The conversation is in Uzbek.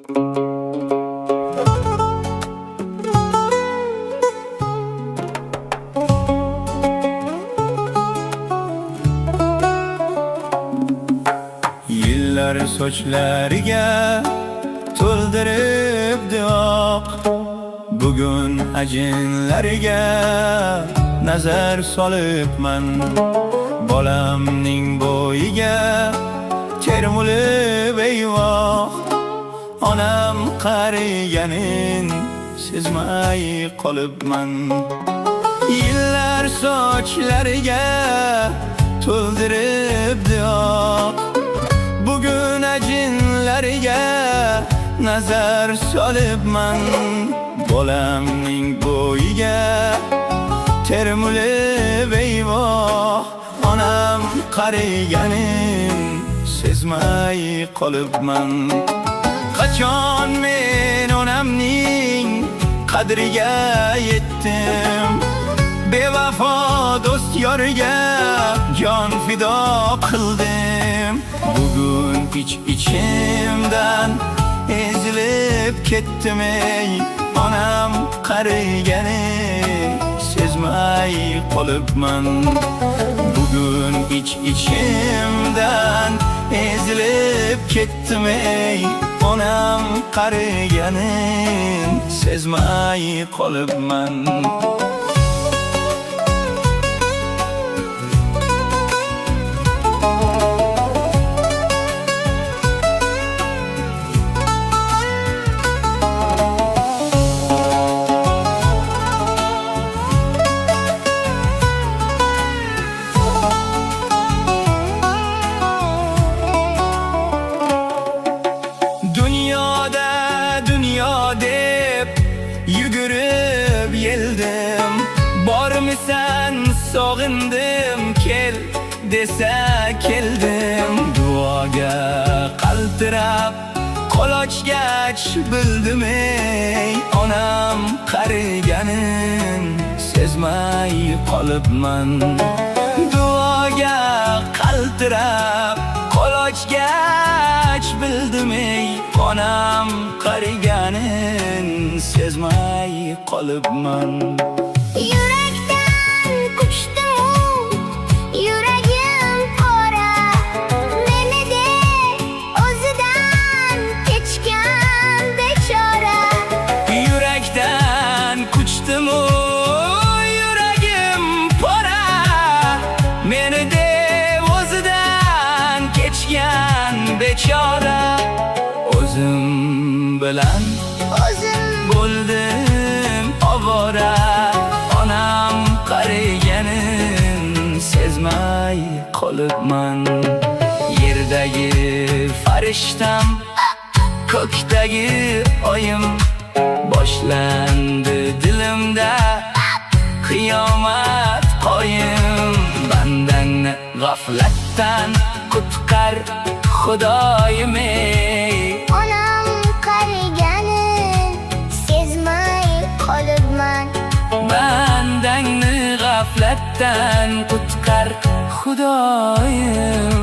Yillar sochlariga to'ldiribdi oq, bugun ajinlariga nazar solibman. Bolamning bo'yiga termulib eyvoh, onam qariganin sezmay qolibman. Yillar sochlariga to'ldiribdi oq, bugun ajinlariga nazar solibman. Bolamning bo'yiga termulib eyvoh, onam qariganin sezmay qolibman. Qachon men onamning qadriga yetdim, bevafo do'st yoriga jon fido qildim. Bugun ichimdan ezilib ketdim ey, onam qariganin sezmay qolibman. Bugun ichimdan ezilib ketdim ey, onam qariganin sezmay qolibman. Dünya deb yugurib yeldim, bormisan sog'indim, kel desa keldim. Duoga qaltirab qolochgach bildim ey, onam qariganin sezmay qolibman. Duoga qaltirab qolochgach bildim ey, onam qariganin sezmay qolibman. Yurakdan quchdim, yuragim qora, meni de o'zidan kechgan bechora. Yurakdan quchdim, yuragim qora, meni de o'zidan kechgan bechora. O'zim bilan bo'ldim ovora, onam qariganin sezmay qolibman. Yerdagi farishtam, ko'kdagi oyim, boshlandi dilimda qiyomat qoyim. Bandangni g'aflatdan qutqar Xudoyim ey, Onam qariganin sezmay qolibman. bandangni g'aflatdan qutqar Xudoyim.